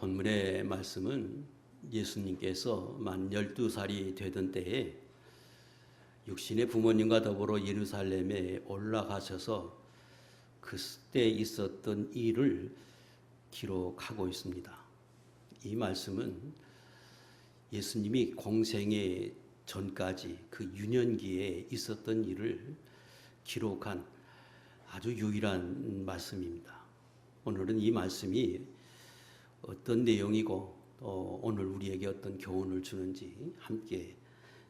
본문의 말씀은 예수님께서 만 12살이 되던 때에 육신의 부모님과 더불어 예루살렘에 올라가셔서 그때 있었던 일을 기록하고 있습니다. 이 말씀은 예수님이 공생의 전까지 그 유년기에 있었던 일을 기록한 아주 유일한 말씀입니다. 오늘은 이 말씀이 어떤 내용이고 또 오늘 우리에게 어떤 교훈을 주는지 함께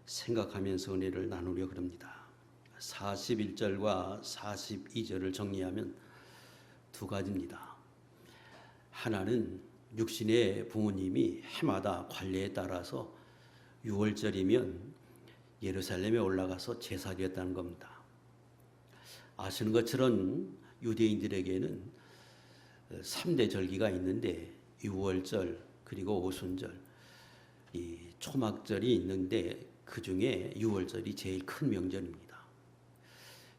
생각하면서 은혜를 나누려고 합니다. 41절과 42절을 정리하면 두 가지입니다. 하나는 육신의 부모님이 해마다 관례에 따라서 6월절이면 예루살렘에 올라가서 제사드렸다는 겁니다. 아시는 것처럼 유대인들에게는 3대 절기가 있는데 6월절 그리고 오순절, 이 초막절이 있는데 그 중에 6월절이 제일 큰 명절입니다.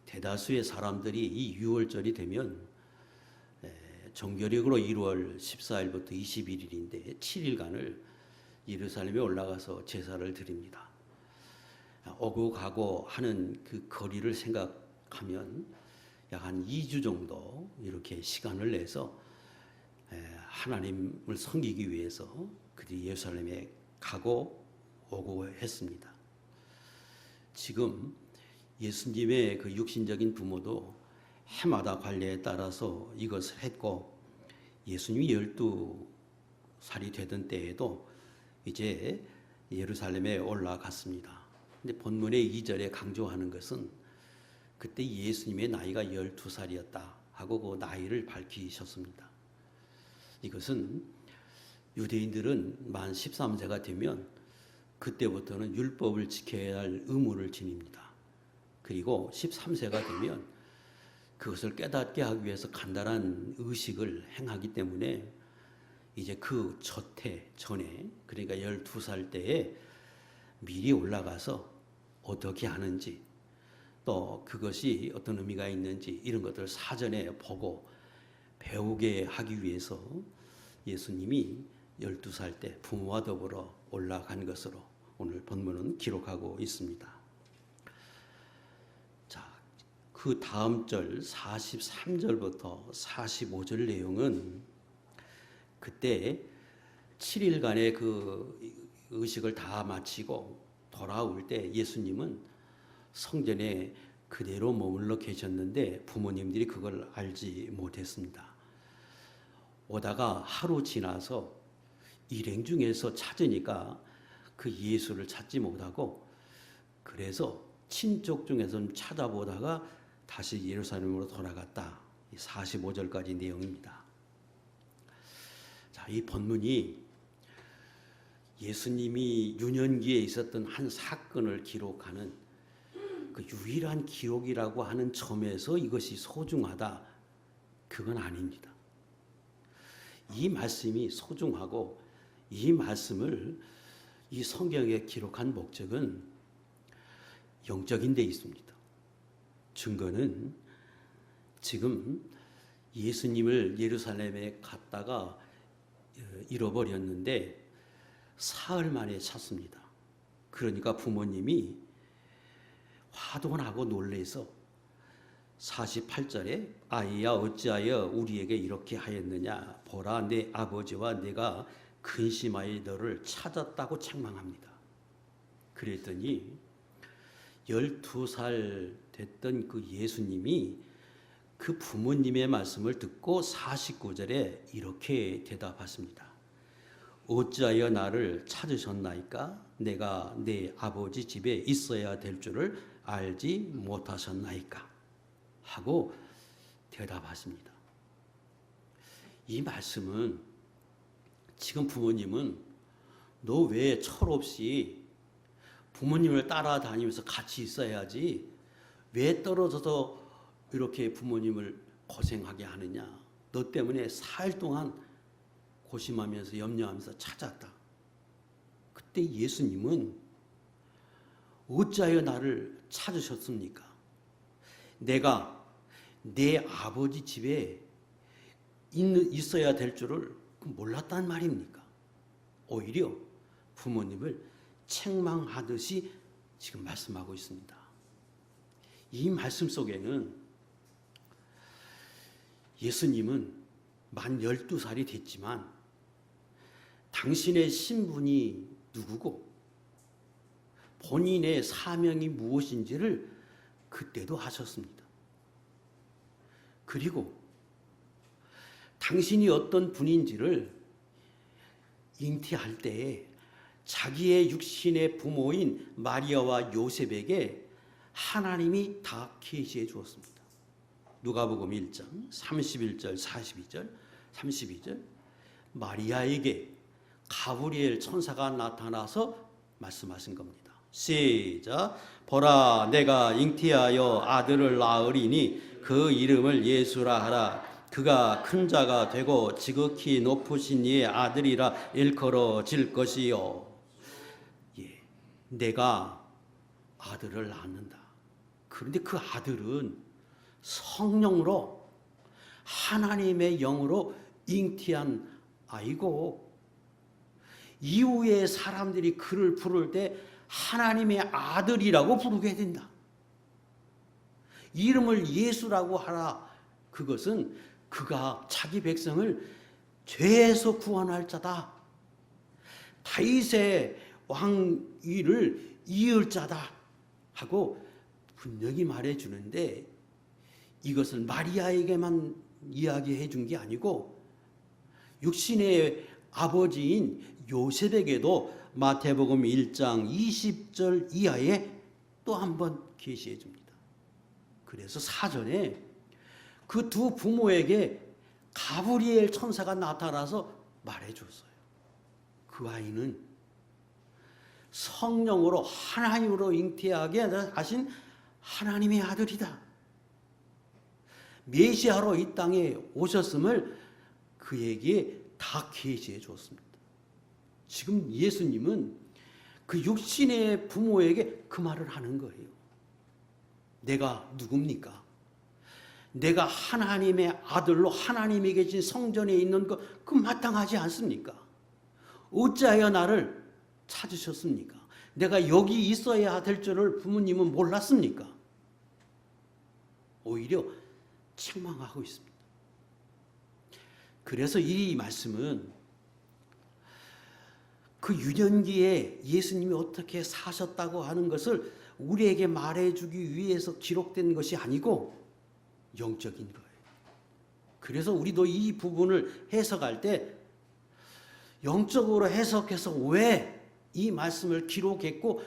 대다수의 사람들이 이 6월절이 되면 정교력으로 1월 14일부터 21일인데 7일간을 예루살렘에 올라가서 제사를 드립니다. 오고 가고 하는 그 거리를 생각하면 약 한 2주 정도 이렇게 시간을 내서 하나님을 섬기기 위해서 그들이 예루살렘에 가고 오고 했습니다. 지금 예수님의 그 육신적인 부모도 해마다 관례에 따라서 이것을 했고 예수님이 12살이 되던 때에도 이제 예루살렘에 올라갔습니다. 근데 본문의 2절에 강조하는 것은 그때 예수님의 나이가 12살이었다 하고 그 나이를 밝히셨습니다. 이것은 유대인들은 만 13세가 되면 그때부터는 율법을 지켜야 할 의무를 지닙니다. 그리고 13세가 되면 그것을 깨닫게 하기 위해서 간단한 의식을 행하기 때문에 이제 그 첫해 전에 그러니까 12살 때에 미리 올라가서 어떻게 하는지 또 그것이 어떤 의미가 있는지 이런 것들을 사전에 보고 배우게 하기 위해서 예수님이 12살 때 부모와 더불어 올라간 것으로 오늘 본문은 기록하고 있습니다. 자, 그 다음 절 43절부터 45절 내용은 그때 7일간의 그 의식을 다 마치고 돌아올 때 예수님은 성전에 그대로 머물러 계셨는데 부모님들이 그걸 알지 못했습니다. 오다가 하루 지나서 일행 중에서 찾으니까 그 예수를 찾지 못하고 그래서 친족 중에서 찾아보다가 다시 예루살렘으로 돌아갔다. 45절까지 내용입니다. 자, 이 본문이 예수님이 유년기에 있었던 한 사건을 기록하는 그 유일한 기록이라고 하는 점에서 이것이 소중하다. 그건 아닙니다. 이 말씀이 소중하고 이 말씀을 이 성경에 기록한 목적은 영적인 데 있습니다. 증거는 지금 예수님을 예루살렘에 갔다가 잃어버렸는데 사흘 만에 찾습니다. 그러니까 부모님이 화동하고 놀래서 48절에 아이야 어찌하여 우리에게 이렇게 하였느냐 보라 내 아버지와 내가 근심하여 너를 찾았다고 책망합니다. 그랬더니 12살 됐던 그 예수님이 그 부모님의 말씀을 듣고 49절에 이렇게 대답하십니다. 어찌하여 나를 찾으셨나이까? 내가 내 아버지 집에 있어야 될 줄을 알지 못하셨나이까? 하고 대답하십니다. 이 말씀은 지금 부모님은 너 왜 철없이 부모님을 따라다니면서 같이 있어야지 왜 떨어져서 이렇게 부모님을 고생하게 하느냐? 너 때문에 4일 동안 고심하면서 염려하면서 찾았다. 그때 예수님은 어찌하여 나를 찾으셨습니까? 내가 내 아버지 집에 있어야 될 줄을 몰랐단 말입니까? 오히려 부모님을 책망하듯이 지금 말씀하고 있습니다. 이 말씀 속에는 예수님은 만 12살이 됐지만 당신의 신분이 누구고 본인의 사명이 무엇인지를 그때도 하셨습니다. 그리고 당신이 어떤 분인지를 잉태할 때에 자기의 육신의 부모인 마리아와 요셉에게 하나님이 다 계시해 주었습니다. 누가복음 1장 31절 42절 32절 마리아에게 가브리엘 천사가 나타나서 말씀하신 겁니다. 시작. 보라 내가 잉태하여 아들을 낳으리니 그 이름을 예수라 하라. 그가 큰 자가 되고 지극히 높으신 이의 아들이라 일컬어질 것이요. 내가 아들을 낳는다. 그런데 그 아들은 성령으로 하나님의 영으로 잉태한 아이고 이후에 사람들이 그를 부를 때 하나님의 아들이라고 부르게 된다. 이름을 예수라고 하라. 그것은 그가 자기 백성을 죄에서 구원할 자다. 다윗의 왕위를 이을 자다 하고 분명히 말해주는데 이것을 마리아에게만 이야기해 준 게 아니고 육신의 아버지인 요셉에게도 마태복음 1장 20절 이하에 또 한 번 계시해 줍니다. 그래서 사전에 그 두 부모에게 가브리엘 천사가 나타나서 말해 줬어요. 그 아이는 성령으로 하나님으로 잉태하게 하신 하나님의 아들이다. 메시아로 이 땅에 오셨음을 그에게 다 계시해 줬습니다. 지금 예수님은 그 육신의 부모에게 그 말을 하는 거예요. 내가 누굽니까? 내가 하나님의 아들로 하나님이 계신 성전에 있는 것 그 마땅하지 않습니까? 어찌하여 나를 찾으셨습니까? 내가 여기 있어야 될 줄을 부모님은 몰랐습니까? 오히려 책망하고 있습니다. 그래서 이 말씀은 그 유년기에 예수님이 어떻게 사셨다고 하는 것을 우리에게 말해주기 위해서 기록된 것이 아니고 영적인 거예요. 그래서 우리도 이 부분을 해석할 때 영적으로 해석해서 왜 이 말씀을 기록했고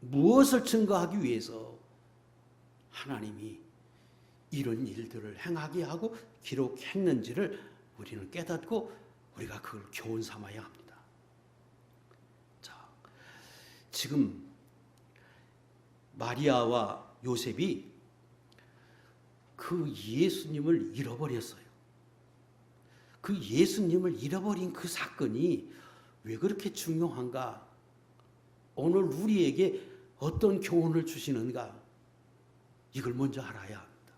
무엇을 증거하기 위해서 하나님이 이런 일들을 행하게 하고 기록했는지를 우리는 깨닫고 우리가 그걸 교훈 삼아야 합니다. 자, 지금 마리아와 요셉이 그 예수님을 잃어버렸어요. 그 예수님을 잃어버린 그 사건이 왜 그렇게 중요한가? 오늘 우리에게 어떤 교훈을 주시는가? 이걸 먼저 알아야 합니다.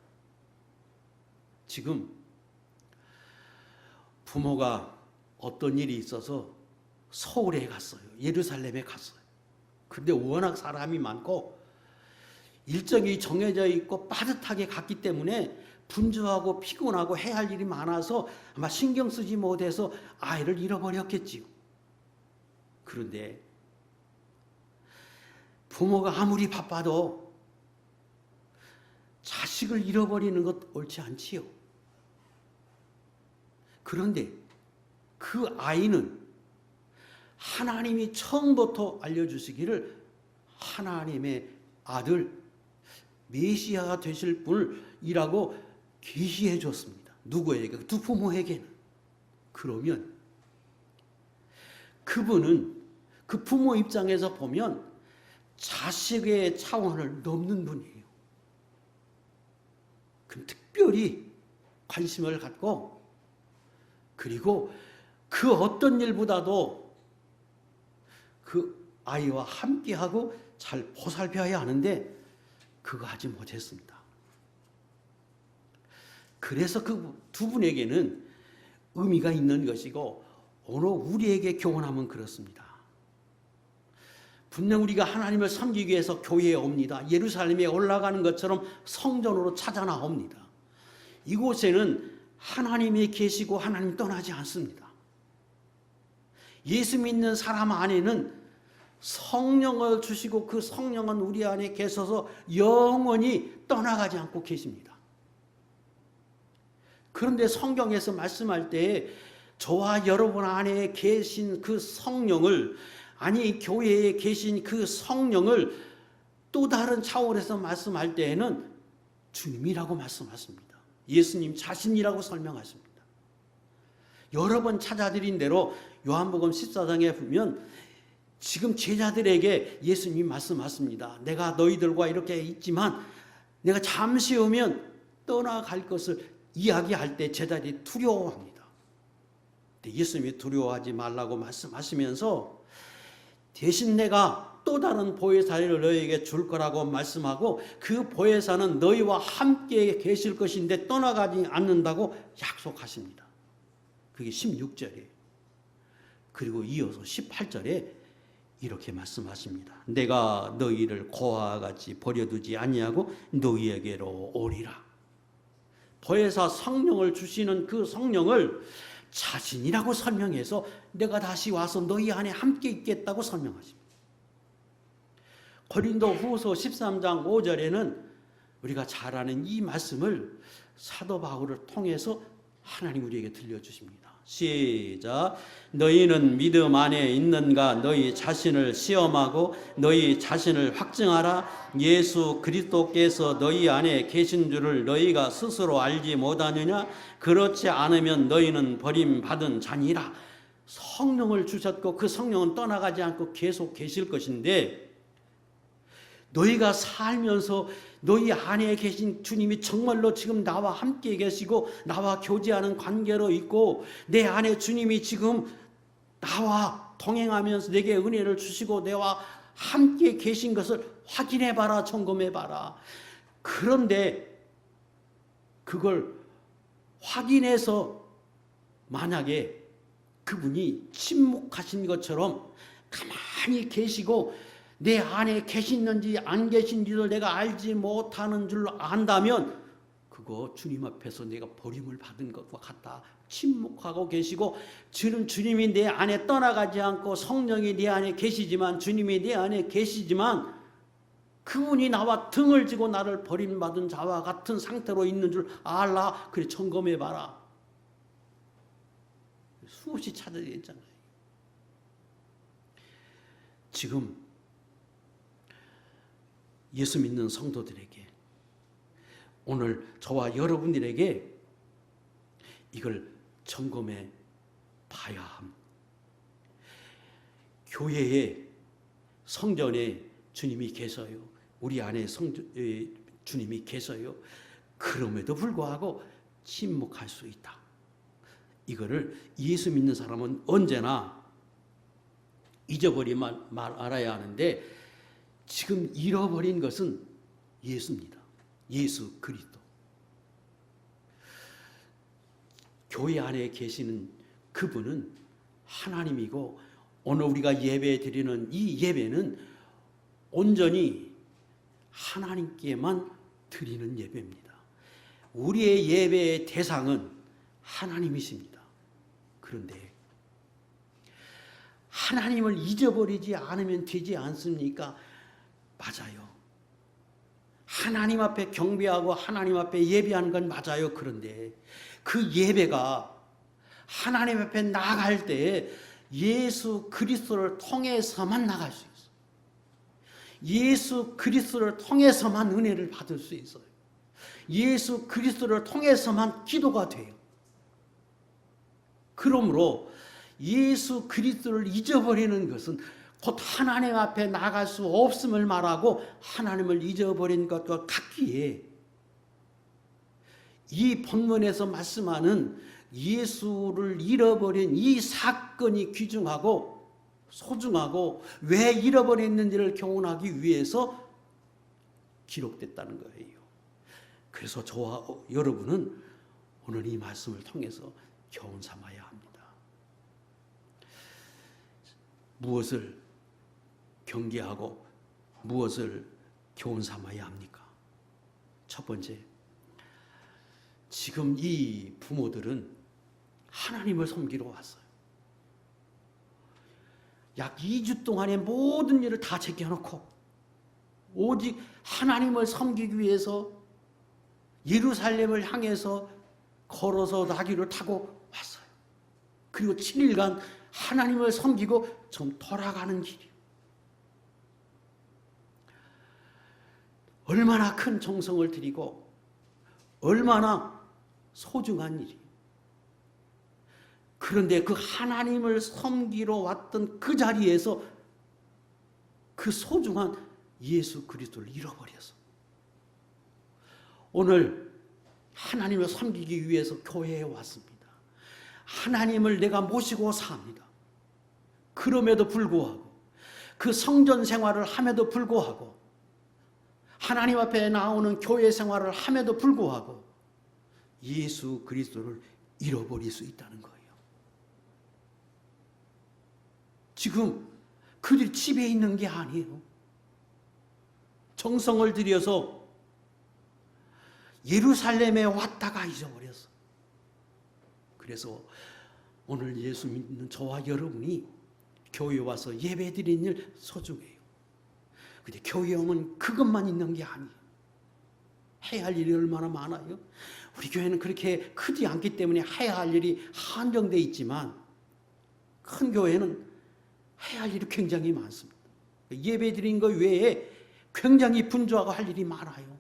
지금 부모가 어떤 일이 있어서 서울에 갔어요. 예루살렘에 갔어요. 근데 워낙 사람이 많고 일정이 정해져 있고 빠듯하게 갔기 때문에 분주하고 피곤하고 해야 할 일이 많아서 아마 신경 쓰지 못해서 아이를 잃어버렸겠지요. 그런데 부모가 아무리 바빠도 자식을 잃어버리는 것 옳지 않지요. 그런데 그 아이는 하나님이 처음부터 알려주시기를 하나님의 아들 메시아가 되실 분이라고 계시해 줬습니다. 누구에게? 두 부모에게는. 그러면 그분은 그 부모 입장에서 보면 자식의 차원을 넘는 분이에요. 그럼 특별히 관심을 갖고 그리고 그 어떤 일보다도 그 아이와 함께하고 잘 보살펴야 하는데 그거 하지 못했습니다. 그래서 그 두 분에게는 의미가 있는 것이고 오늘 우리에게 교훈하면 그렇습니다. 분명 우리가 하나님을 섬기기 위해서 교회에 옵니다. 예루살렘에 올라가는 것처럼 성전으로 찾아 나옵니다. 이곳에는 하나님이 계시고 하나님 떠나지 않습니다. 예수 믿는 사람 안에는 성령을 주시고 그 성령은 우리 안에 계셔서 영원히 떠나가지 않고 계십니다. 그런데 성경에서 말씀할 때 저와 여러분 안에 계신 그 성령을, 아니 교회에 계신 그 성령을 또 다른 차원에서 말씀할 때에는 주님이라고 말씀하십니다. 예수님 자신이라고 설명하십니다. 여러 번 찾아드린 대로 요한복음 14장에 보면 지금 제자들에게 예수님이 말씀하십니다. 내가 너희들과 이렇게 있지만 내가 잠시 후면 떠나갈 것을 이야기할 때 제자들이 두려워합니다. 예수님이 두려워하지 말라고 말씀하시면서 대신 내가 또 다른 보혜사를 너희에게 줄 거라고 말씀하고 그 보혜사는 너희와 함께 계실 것인데 떠나가지 않는다고 약속하십니다. 그게 16절이에요. 그리고 이어서 18절에 이렇게 말씀하십니다. 내가 너희를 고아와 같이 버려두지 아니하고 너희에게로 오리라. 보혜사 성령을 주시는 그 성령을 자신이라고 설명해서 내가 다시 와서 너희 안에 함께 있겠다고 설명하십니다. 고린도 후서 13장 5절에는 우리가 잘 아는 이 말씀을 사도 바울을 통해서 하나님 우리에게 들려주십니다. 시작. 너희는 믿음 안에 있는가 너희 자신을 시험하고 너희 자신을 확증하라. 예수 그리스도께서 너희 안에 계신 줄을 너희가 스스로 알지 못하느냐. 그렇지 않으면 너희는 버림받은 자니라. 성령을 주셨고 그 성령은 떠나가지 않고 계속 계실 것인데 너희가 살면서 너희 안에 계신 주님이 정말로 지금 나와 함께 계시고 나와 교제하는 관계로 있고 내 안에 주님이 지금 나와 동행하면서 내게 은혜를 주시고 내와 함께 계신 것을 확인해봐라, 점검해봐라. 그런데 그걸 확인해서 만약에 그분이 침묵하신 것처럼 가만히 계시고 내 안에 계시는지 안 계신지를 내가 알지 못하는 줄 안다면 그거 주님 앞에서 내가 버림을 받은 것과 같다. 침묵하고 계시고 주님이 내 안에 떠나가지 않고 성령이 내 안에 계시지만 주님이 내 안에 계시지만 그분이 나와 등을 지고 나를 버림받은 자와 같은 상태로 있는 줄 알라. 그래 점검해봐라. 수없이 찾아야겠잖아요. 지금 예수 믿는 성도들에게 오늘 저와 여러분들에게 이걸 점검해 봐야 합니다. 교회에 성전에 주님이 계셔요. 우리 안에 주님이 계셔요. 그럼에도 불구하고 침묵할 수 있다. 이거를 예수 믿는 사람은 언제나 잊어버리지 말아야 하는데 지금 잃어버린 것은 예수입니다. 예수 그리스도. 교회 안에 계시는 그분은 하나님이고 오늘 우리가 예배 드리는 이 예배는 온전히 하나님께만 드리는 예배입니다. 우리의 예배의 대상은 하나님이십니다. 그런데 하나님을 잊어버리지 않으면 되지 않습니까? 맞아요. 하나님 앞에 경배하고 하나님 앞에 예배하는 건 맞아요. 그런데 그 예배가 하나님 앞에 나갈 때 예수 그리스도를 통해서만 나갈 수 있어요. 예수 그리스도를 통해서만 은혜를 받을 수 있어요. 예수 그리스도를 통해서만 기도가 돼요. 그러므로 예수 그리스도를 잊어버리는 것은 곧 하나님 앞에 나갈 수 없음을 말하고 하나님을 잊어버린 것과 같기에 이 본문에서 말씀하는 예수를 잃어버린 이 사건이 귀중하고 소중하고 왜 잃어버렸는지를 교훈하기 위해서 기록됐다는 거예요. 그래서 저와 여러분은 오늘 이 말씀을 통해서 교훈 삼아야 합니다. 무엇을 경계하고 무엇을 교훈 삼아야 합니까? 첫 번째, 지금 이 부모들은 하나님을 섬기러 왔어요. 약 2주 동안의 모든 일을 다 제껴놓고 오직 하나님을 섬기기 위해서 예루살렘을 향해서 걸어서 나귀를 타고 왔어요. 그리고 7일간 하나님을 섬기고 좀 돌아가는 길이에요. 얼마나 큰 정성을 들이고 얼마나 소중한 일이에요. 그런데 그 하나님을 섬기러 왔던 그 자리에서 그 소중한 예수 그리스도를 잃어버려서 오늘 하나님을 섬기기 위해서 교회에 왔습니다. 하나님을 내가 모시고 삽니다. 그럼에도 불구하고 그 성전 생활을 함에도 불구하고 하나님 앞에 나오는 교회 생활을 함에도 불구하고 예수 그리스도를 잃어버릴 수 있다는 거예요. 지금 그들이 집에 있는 게 아니에요. 정성을 들여서 예루살렘에 왔다가 잊어버렸어. 그래서 오늘 예수 믿는 저와 여러분이 교회에 와서 예배 드리는 일 소중해요. 근데 교회 오면 그것만 있는 게 아니에요. 해야 할 일이 얼마나 많아요. 우리 교회는 그렇게 크지 않기 때문에 해야 할 일이 한정되어 있지만 큰 교회는 해야 할 일이 굉장히 많습니다. 예배 드린 것 외에 굉장히 분주하고 할 일이 많아요.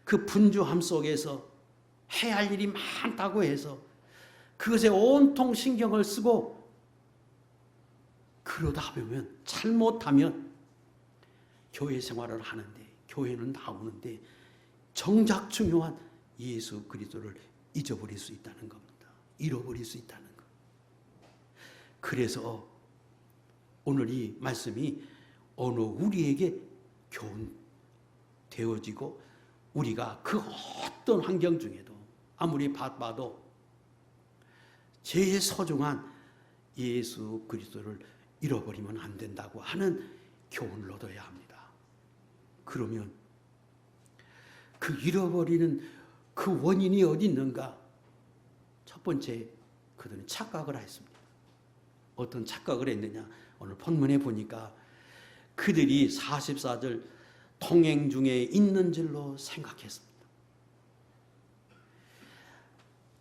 그 분주함 속에서 해야 할 일이 많다고 해서 그것에 온통 신경을 쓰고 그러다 보면 잘못하면 교회 생활을 하는데 교회는 나오는데 정작 중요한 예수 그리스도를 잊어버릴 수 있다는 겁니다. 잃어버릴 수 있다는 것. 그래서 오늘 이 말씀이 어느 우리에게 교훈 되어지고 우리가 그 어떤 환경 중에도 아무리 바빠도 제일 소중한 예수 그리스도를 잃어버리면 안 된다고 하는 교훈을 얻어야 합니다. 그러면 그 잃어버리는 그 원인이 어디 있는가? 첫 번째, 그들은 착각을 했습니다. 어떤 착각을 했느냐? 오늘 본문에 보니까 그들이 44절 동행 중에 있는 줄로 생각했습니다.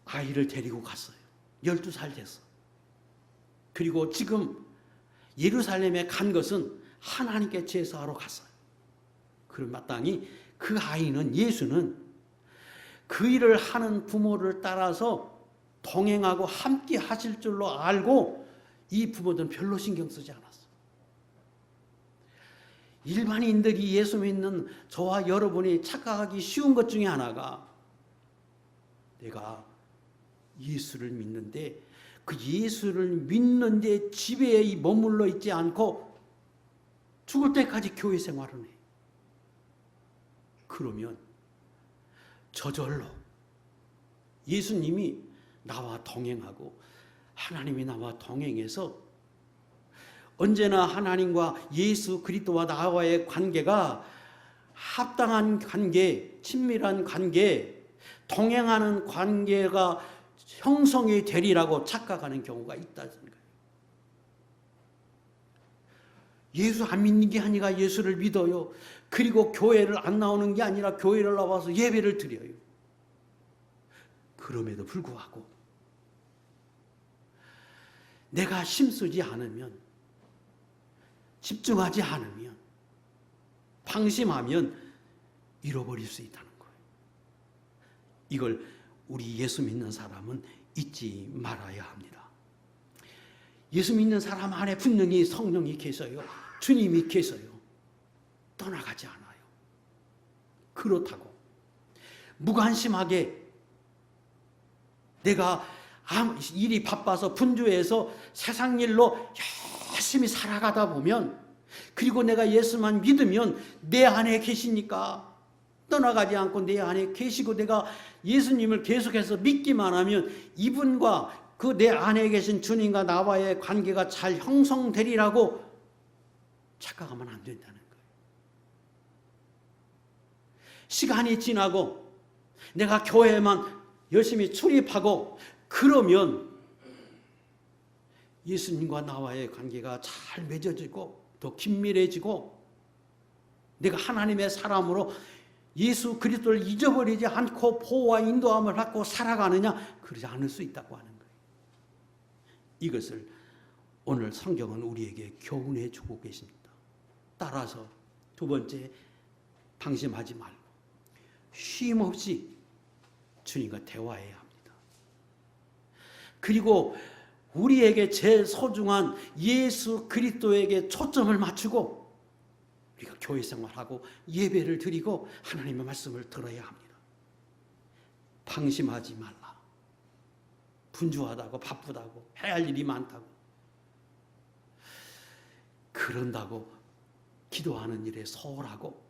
아이를 데리고 갔어요. 12살 됐어. 그리고 지금 예루살렘에 간 것은 하나님께 제사하러 갔어요. 그럼 마땅히 그 아이는 예수는 그 일을 하는 부모를 따라서 동행하고 함께 하실 줄로 알고 이 부모들은 별로 신경 쓰지 않았어요. 일반인들이 예수 믿는 저와 여러분이 착각하기 쉬운 것 중에 하나가 내가 예수를 믿는데 그 예수를 믿는데 집에 머물러 있지 않고 죽을 때까지 교회 생활을 해. 그러면 저절로 예수님이 나와 동행하고 하나님이 나와 동행해서 언제나 하나님과 예수 그리스도와 나와의 관계가 합당한 관계, 친밀한 관계, 동행하는 관계가 형성이 되리라고 착각하는 경우가 있다는 거예요. 예수 안 믿는 게 아니라 예수를 믿어요. 그리고 교회를 안 나오는 게 아니라 교회를 나와서 예배를 드려요. 그럼에도 불구하고 내가 힘쓰지 않으면, 집중하지 않으면, 방심하면 잃어버릴 수 있다는 거예요. 이걸 우리 예수 믿는 사람은 잊지 말아야 합니다. 예수 믿는 사람 안에 분명히 성령이 계셔요. 주님이 계셔요. 떠나가지 않아요. 그렇다고 무관심하게 내가 일이 바빠서 분주해서 세상 일로 열심히 살아가다 보면, 그리고 내가 예수만 믿으면 내 안에 계시니까 떠나가지 않고 내 안에 계시고 내가 예수님을 계속해서 믿기만 하면 이분과 그 내 안에 계신 주님과 나와의 관계가 잘 형성되리라고 착각하면 안 된다는 거예요. 시간이 지나고 내가 교회에만 열심히 출입하고 그러면 예수님과 나와의 관계가 잘 맺어지고 더 긴밀해지고 내가 하나님의 사람으로 예수 그리스도를 잊어버리지 않고 보호와 인도함을 받고 살아가느냐? 그러지 않을 수 있다고 하는 거예요. 이것을 오늘 성경은 우리에게 교훈해 주고 계십니다. 따라서 두 번째, 방심하지 말고 쉼 없이 주님과 대화해야 합니다. 그리고 우리에게 제일 소중한 예수 그리스도에게 초점을 맞추고 우리가 교회 생활하고 예배를 드리고 하나님의 말씀을 들어야 합니다. 방심하지 말라. 분주하다고 바쁘다고 해야 할 일이 많다고 그런다고 기도하는 일에 소홀하고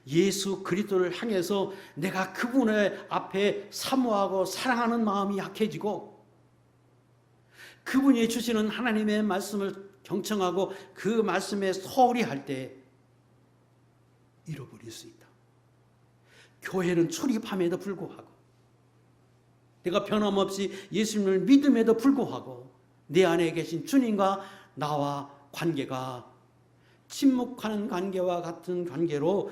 예수 그리스도를 향해서 내가 그분의 앞에 사모하고 사랑하는 마음이 약해지고 그분이 주시는 하나님의 말씀을 경청하고 그 말씀에 소홀히 할 때 잃어버릴 수 있다. 교회는 출입함에도 불구하고 내가 변함없이 예수님을 믿음에도 불구하고 내 안에 계신 주님과 나와 관계가 침묵하는 관계와 같은 관계로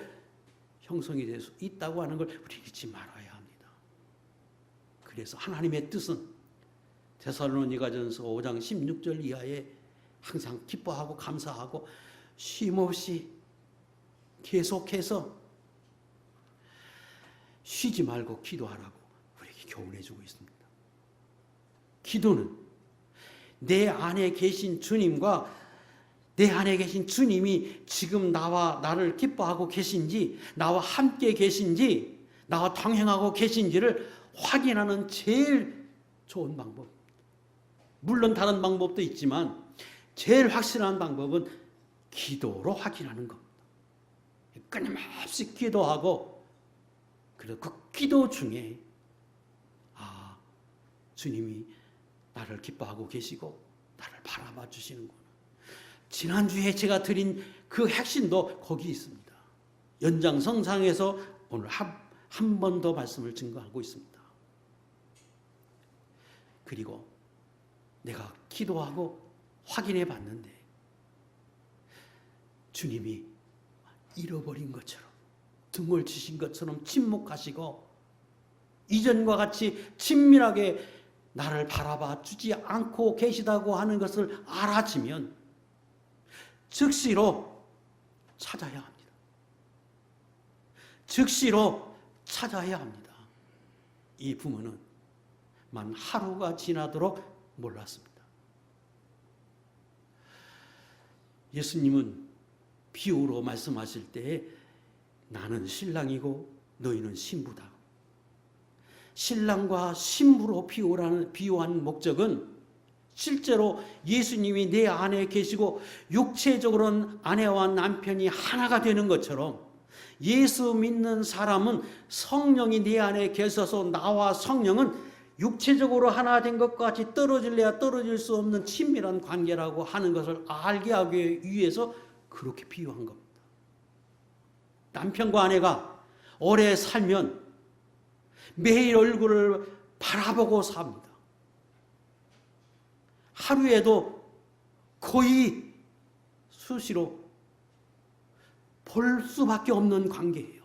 형성이 될 수 있다고 하는 걸 우리 잊지 말아야 합니다. 그래서 하나님의 뜻은 데살로니가전서 5장 16절 이하에 항상 기뻐하고 감사하고 쉼없이 계속해서 쉬지 말고 기도하라고 우리에게 교훈해 주고 있습니다. 기도는 내 안에 계신 주님과 내 안에 계신 주님이 지금 나를 기뻐하고 계신지 나와 함께 계신지 나와 동행하고 계신지를 확인하는 제일 좋은 방법. 물론 다른 방법도 있지만 제일 확실한 방법은 기도로 확인하는 겁니다. 끊임없이 기도하고 그리고 그 기도 중에 주님이 나를 기뻐하고 계시고 나를 바라봐 주시는구나. 지난주에 제가 드린 그 핵심도 거기 있습니다. 연장선상에서 오늘 한 번 더 말씀을 증거하고 있습니다. 그리고 내가 기도하고 확인해 봤는데 주님이 잃어버린 것처럼 등을 치신 것처럼 침묵하시고 이전과 같이 친밀하게 나를 바라봐 주지 않고 계시다고 하는 것을 알아지면 즉시로 찾아야 합니다. 즉시로 찾아야 합니다. 이 부모는 만 하루가 지나도록 몰랐습니다. 예수님은 비유로 말씀하실 때 나는 신랑이고 너희는 신부다. 신랑과 신부로 비유한 목적은 실제로 예수님이 내 안에 계시고 육체적으로는 아내와 남편이 하나가 되는 것처럼 예수 믿는 사람은 성령이 내 안에 계셔서 나와 성령은 육체적으로 하나 된 것과 같이 떨어질래야 떨어질 수 없는 친밀한 관계라고 하는 것을 알게 하기 위해서 그렇게 비유한 겁니다. 남편과 아내가 오래 살면 매일 얼굴을 바라보고 삽니다. 하루에도 거의 수시로 볼 수밖에 없는 관계예요.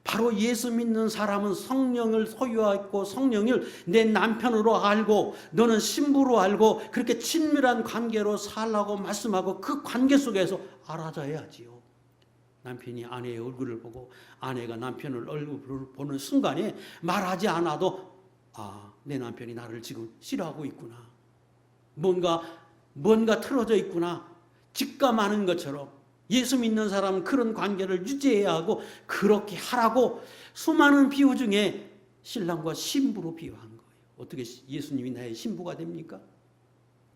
바로 예수 믿는 사람은 성령을 소유하고 성령을 내 남편으로 알고 너는 신부로 알고 그렇게 친밀한 관계로 살라고 말씀하고 그 관계 속에서 알아져야지요. 남편이 아내의 얼굴을 보고 아내가 남편의 얼굴을 보는 순간에 말하지 않아도 내 남편이 나를 지금 싫어하고 있구나. 뭔가 틀어져 있구나. 직감하는 것처럼 예수 믿는 사람은 그런 관계를 유지해야 하고 그렇게 하라고 수많은 비유 중에 신랑과 신부로 비유한 거예요. 어떻게 예수님이 나의 신부가 됩니까?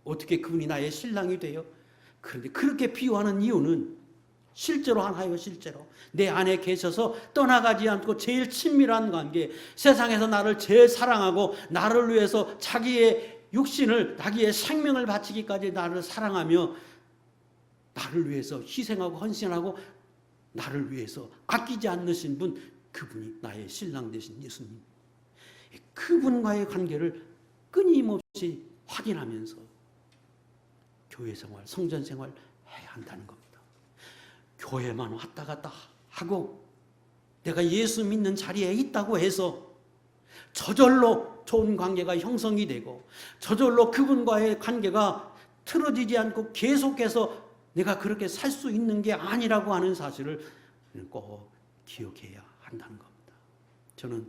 어떻게 그분이 나의 신랑이 돼요? 그런데 그렇게 비유하는 이유는 실제로 하나요, 실제로. 내 안에 계셔서 떠나가지 않고 제일 친밀한 관계, 세상에서 나를 제일 사랑하고 나를 위해서 자기의 육신을, 자기의 생명을 바치기까지 나를 사랑하며 나를 위해서 희생하고 헌신하고 나를 위해서 아끼지 않으신 분, 그분이 나의 신랑 되신 예수님. 그분과의 관계를 끊임없이 확인하면서 교회 생활, 성전 생활 해야 한다는 겁니다. 교회만 왔다 갔다 하고 내가 예수 믿는 자리에 있다고 해서 저절로 좋은 관계가 형성이 되고 저절로 그분과의 관계가 틀어지지 않고 계속해서 내가 그렇게 살 수 있는 게 아니라고 하는 사실을 꼭 기억해야 한다는 겁니다. 저는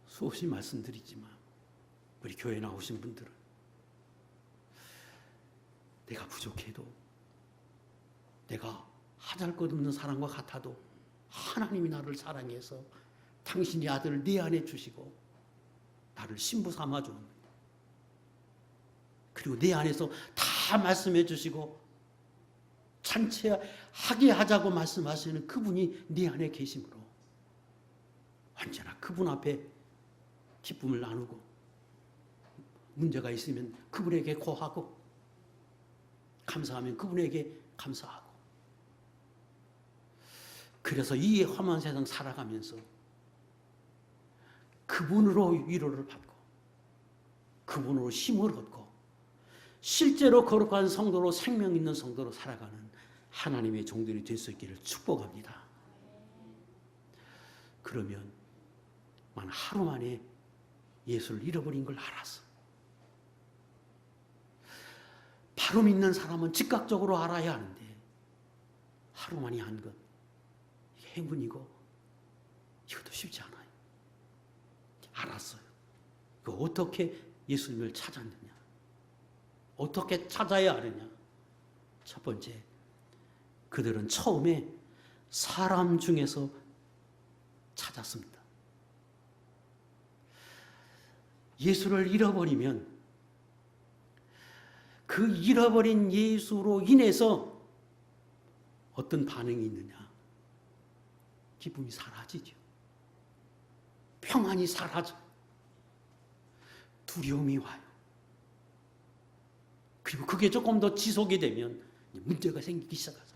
수없이 말씀드리지만 우리 교회 나오신 분들은 내가 부족해도 내가 하잘것없는 사람과 같아도 하나님이 나를 사랑해서 당신의 아들을 내 안에 주시고 나를 신부 삼아 줍니다. 그리고 내 안에서 다 말씀해 주시고 잔치하게 하자고 말씀하시는 그분이 네 안에 계심으로 언제나 그분 앞에 기쁨을 나누고 문제가 있으면 그분에게 고하고 감사하면 그분에게 감사하고 그래서 이 험한 세상 살아가면서 그분으로 위로를 받고 그분으로 힘을 얻고 실제로 거룩한 성도로 생명 있는 성도로 살아가는 하나님의 종들이 될 수 있기를 축복합니다. 그러면 하루 만에 예수를 잃어버린 걸 알았어. 바로 믿는 사람은 즉각적으로 알아야 하는데 하루 만에 한 것 행운이고 이것도 쉽지 않아요. 알았어요. 그 어떻게 예수님을 찾았느냐? 어떻게 찾아야 하느냐? 첫 번째, 그들은 처음에 사람 중에서 찾았습니다. 예수를 잃어버리면 그 잃어버린 예수로 인해서 어떤 반응이 있느냐? 기쁨이 사라지죠. 평안이 사라져. 두려움이 와요. 그리고 그게 조금 더 지속이 되면 문제가 생기기 시작하죠.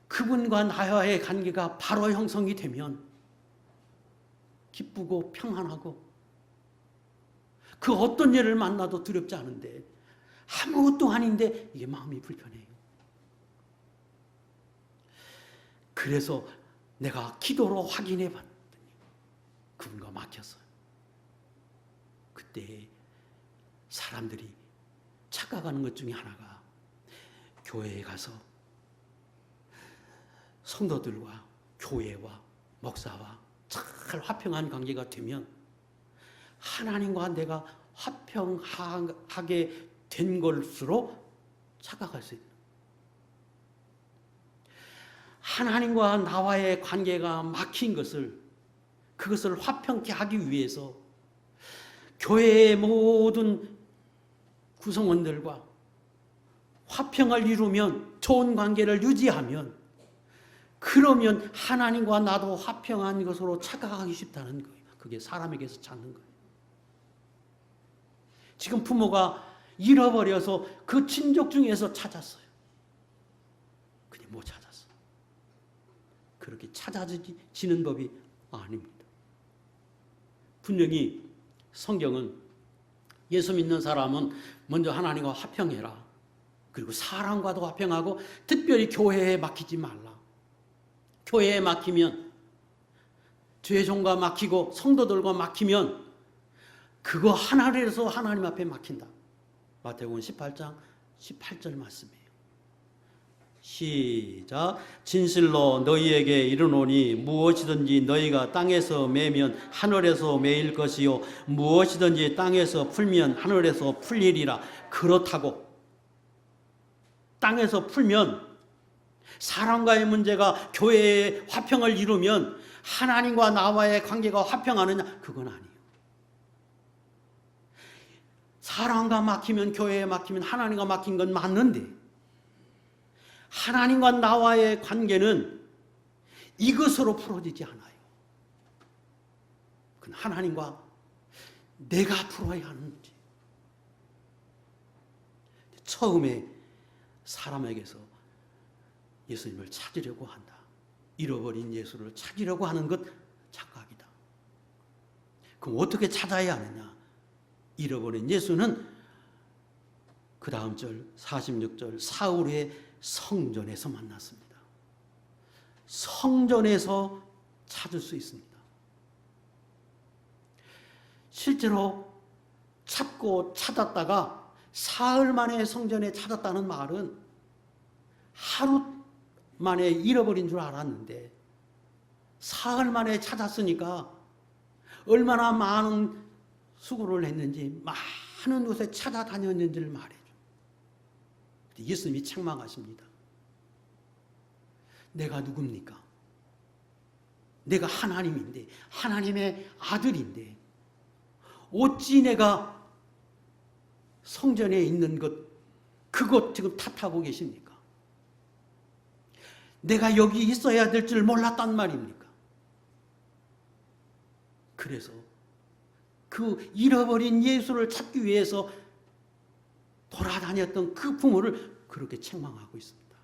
그분과 나와의 관계가 바로 형성이 되면 기쁘고 평안하고 그 어떤 일을 만나도 두렵지 않은데 아무것도 아닌데 이게 마음이 불편해요. 그래서 내가 기도로 확인해 봤더니 그분과 막혔어요. 그때 사람들이 착각하는 것 중에 하나가 교회에 가서 성도들과 교회와 목사와 잘 화평한 관계가 되면 하나님과 내가 화평하게 된 것으로 착각할 수 있는, 하나님과 나와의 관계가 막힌 것을, 그것을 화평케 하기 위해서 교회의 모든 구성원들과 화평을 이루면, 좋은 관계를 유지하면, 그러면 하나님과 나도 화평한 것으로 착각하기 쉽다는 거예요. 그게 사람에게서 찾는 거예요. 지금 부모가 잃어버려서 그 친족 중에서 찾았어요. 근데 못 찾았어. 그렇게 찾아지는 법이 아닙니다. 분명히 성경은 예수 믿는 사람은 먼저 하나님과 화평해라. 그리고 사람과도 화평하고 특별히 교회에 막히지 말라. 교회에 막히면, 죄종과 막히고 성도들과 막히면 그거 하나라서 하나님 앞에 막힌다. 마태복음 18장 18절 말씀이에요. 시작. 진실로 너희에게 이르노니 무엇이든지 너희가 땅에서 매면 하늘에서 매일 것이요 무엇이든지 땅에서 풀면 하늘에서 풀리리라. 그렇다고 땅에서 풀면, 사람과의 문제가 교회의 화평을 이루면 하나님과 나와의 관계가 화평하느냐? 그건 아니에요. 사람과 막히면, 교회에 막히면, 하나님과 막힌 건 맞는데 하나님과 나와의 관계는 이것으로 풀어지지 않아요. 그건 하나님과 내가 풀어야 하는 문제. 처음에 사람에게서 예수님을 찾으려고 한다. 잃어버린 예수를 찾으려고 하는 것 착각이다. 그럼 어떻게 찾아야 하느냐? 잃어버린 예수는 그 다음 절 46절 사울의 성전에서 만났습니다. 성전에서 찾을 수 있습니다. 실제로 찾고 찾았다가 사흘 만에 성전에 찾았다는 말은 하루 만에 잃어버린 줄 알았는데 사흘 만에 찾았으니까 얼마나 많은 수고를 했는지 많은 곳에 찾아다녔는지를 말해줘. 예수님이 책망하십니다. 내가 누굽니까? 내가 하나님인데, 하나님의 아들인데 어찌 내가 성전에 있는 그것 지금 탓하고 계십니까? 내가 여기 있어야 될 줄 몰랐단 말입니까? 그래서 그 잃어버린 예수를 찾기 위해서 돌아다녔던 그 부모를 그렇게 책망하고 있습니다.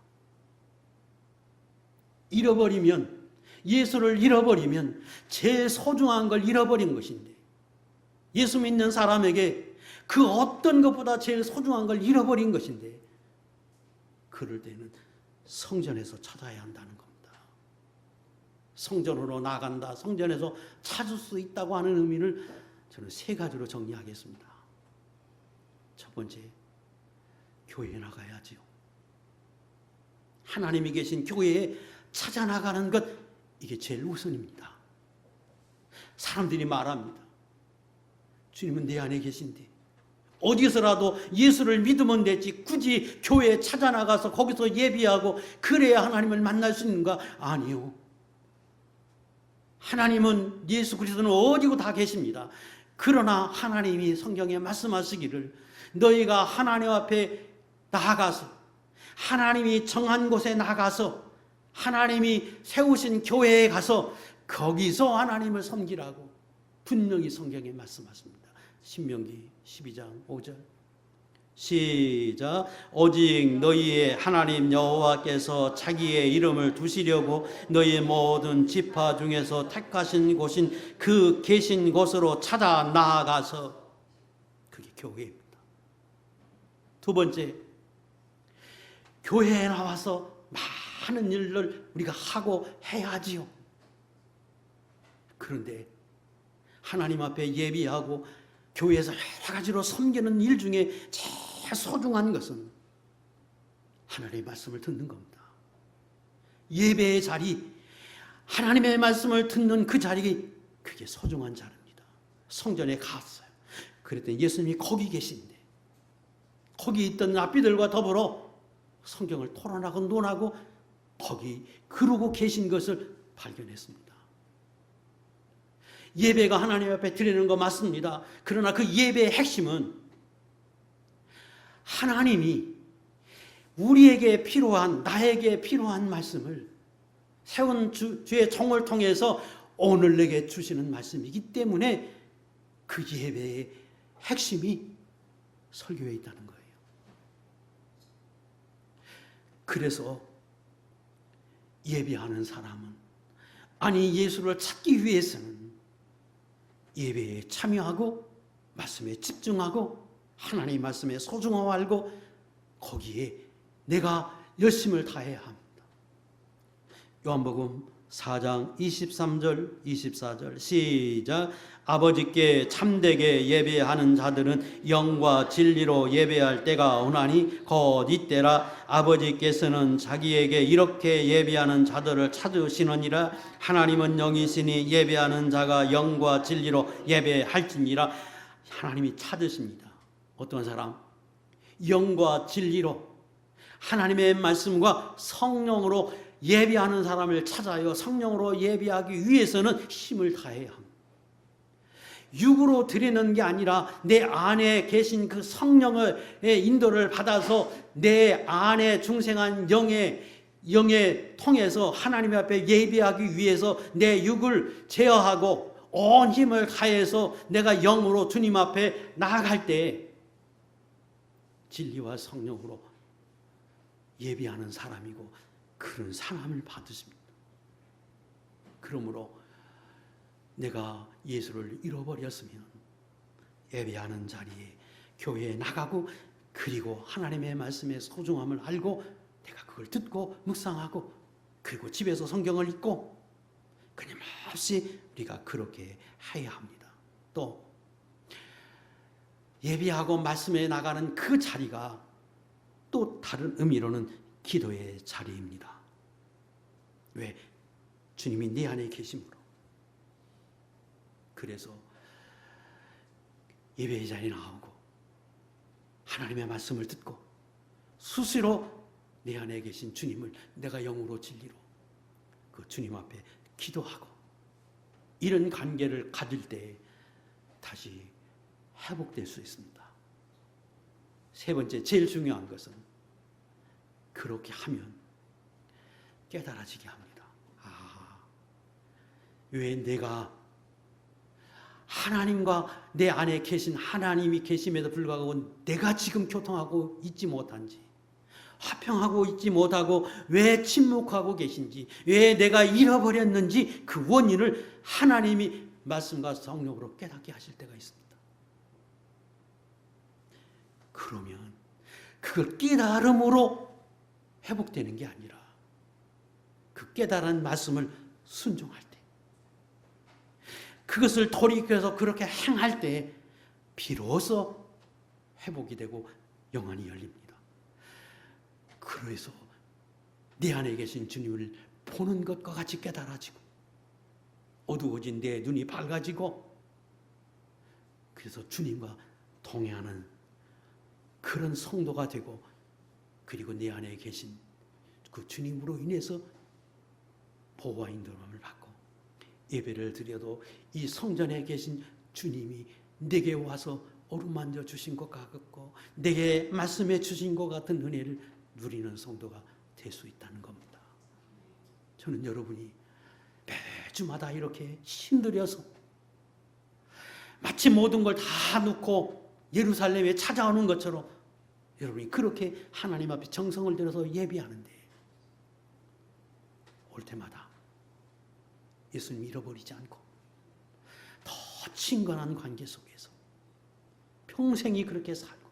잃어버리면, 예수를 잃어버리면 제일 소중한 걸 잃어버린 것인데, 예수 믿는 사람에게 그 어떤 것보다 제일 소중한 걸 잃어버린 것인데, 그럴 때는 성전에서 찾아야 한다는 겁니다. 성전으로 나간다, 성전에서 찾을 수 있다고 하는 의미를 저는 세 가지로 정리하겠습니다. 첫 번째, 교회에 나가야지요. 하나님이 계신 교회에 찾아 나가는 것, 이게 제일 우선입니다. 사람들이 말합니다. 주님은 내 안에 계신데 어디서라도 예수를 믿으면 되지 굳이 교회에 찾아 나가서 거기서 예비하고 그래야 하나님을 만날 수 있는가? 아니요. 하나님은, 예수 그리스도는 어디고 다 계십니다. 그러나 하나님이 성경에 말씀하시기를 너희가 하나님 앞에 나가서, 하나님이 정한 곳에 나가서, 하나님이 세우신 교회에 가서 거기서 하나님을 섬기라고 분명히 성경에 말씀하십니다. 신명기 12장 5절 시작. 오직 너희의 하나님 여호와께서 자기의 이름을 두시려고 너희의 모든 지파 중에서 택하신 곳인 그 계신 곳으로 찾아 나아가서, 그게 교회입니다. 두 번째, 교회에 나와서 많은 일을 우리가 하고 해야지요. 그런데 하나님 앞에 예비하고 교회에서 여러 가지로 섬기는 일 중에 제일 소중한 것은 하나님의 말씀을 듣는 겁니다. 예배의 자리, 하나님의 말씀을 듣는 그 자리, 그게 소중한 자리입니다. 성전에 갔어요. 그랬더니 예수님이 거기 계신데, 거기 있던 랍비들과 더불어 성경을 토론하고 논하고 거기 그러고 계신 것을 발견했습니다. 예배가 하나님 앞에 드리는 거 맞습니다. 그러나 그 예배의 핵심은 하나님이 우리에게 필요한, 나에게 필요한 말씀을 세운 주의 종을 통해서 오늘 내게 주시는 말씀이기 때문에 그 예배의 핵심이 설교에 있다는 거예요. 그래서 예배하는 사람은, 아니 예수를 찾기 위해서는 예배에 참여하고 말씀에 집중하고 하나님의 말씀의 소중함을 알고 거기에 내가 열심을 다해야 합니다. 요한복음 4장 23절 24절 시작. 아버지께 참되게 예배하는 자들은 영과 진리로 예배할 때가 오나니 곧 이때라. 아버지께서는 자기에게 이렇게 예배하는 자들을 찾으시느니라. 하나님은 영이시니 예배하는 자가 영과 진리로 예배할지니라. 하나님이 찾으십니다. 어떤 사람? 영과 진리로 하나님의 말씀과 성령으로 예배하는 사람을 찾아요. 성령으로 예배하기 위해서는 힘을 다해야 합니다. 육으로 드리는 게 아니라 내 안에 계신 그 성령의 인도를 받아서 내 안에 중생한 영의 영의 통해서 하나님 앞에 예배하기 위해서 내 육을 제어하고 온 힘을 다해서 내가 영으로 주님 앞에 나아갈 때 진리와 성령으로 예배하는 사람이고 그런 사람을 받으십니다. 그러므로 내가 예수를 잃어버렸으면 예배하는 자리에 교회에 나가고 그리고 하나님의 말씀의 소중함을 알고 내가 그걸 듣고 묵상하고 그리고 집에서 성경을 읽고 끊임없이 우리가 그렇게 해야 합니다. 또 예배하고 말씀에 나가는 그 자리가 또 다른 의미로는 기도의 자리입니다. 왜? 주님이 내 안에 계심으로. 그래서 예배의 자리에 나오고 하나님의 말씀을 듣고 수시로 내 안에 계신 주님을 내가 영으로 진리로 그 주님 앞에 기도하고 이런 관계를 가질 때 다시 회복될 수 있습니다. 세 번째, 제일 중요한 것은 그렇게 하면 깨달아지게 합니다. 왜 내가 하나님과 내 안에 계신 하나님이 계심에도 불구하고 내가 지금 교통하고 있지 못한지, 화평하고 있지 못하고 왜 침묵하고 계신지, 왜 내가 잃어버렸는지 그 원인을 하나님이 말씀과 성령으로 깨닫게 하실 때가 있습니다. 그러면 그걸 깨달음으로 회복되는 게 아니라 그 깨달은 말씀을 순종할 때, 그것을 돌이켜서 그렇게 행할 때 비로소 회복이 되고 영안이 열립니다. 그래서 내 안에 계신 주님을 보는 것과 같이 깨달아지고 어두워진 내 눈이 밝아지고 그래서 주님과 동행하는 그런 성도가 되고 그리고 내 안에 계신 그 주님으로 인해서 보호와 인도함을 받고 예배를 드려도 이 성전에 계신 주님이 내게 와서 어루만져 주신 것 같고 내게 말씀해 주신 것 같은 은혜를 누리는 성도가 될 수 있다는 겁니다. 저는 여러분이 매주마다 이렇게 힘들여서 마치 모든 걸 다 놓고 예루살렘에 찾아오는 것처럼 여러분이 그렇게 하나님 앞에 정성을 들여서 예배하는데 올 때마다 예수님 잃어버리지 않고 더 친근한 관계 속에서 평생이 그렇게 살고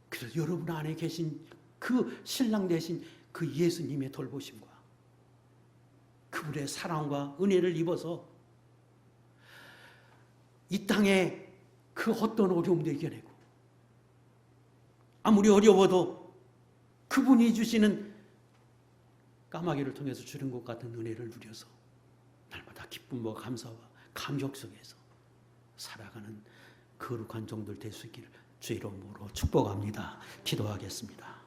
그래서 여러분 안에 계신 그 신랑 되신 그 예수님의 돌보심과 그분의 사랑과 은혜를 입어서 이 땅에 그 어떤 어려움도 이겨내고 아무리 어려워도 그분이 주시는 까마귀를 통해서 주는 것 같은 은혜를 누려서 날마다 기쁨과 감사와 감격 속에서 살아가는 거룩한 종들 될 수 있기를 주의 이름으로 축복합니다. 기도하겠습니다.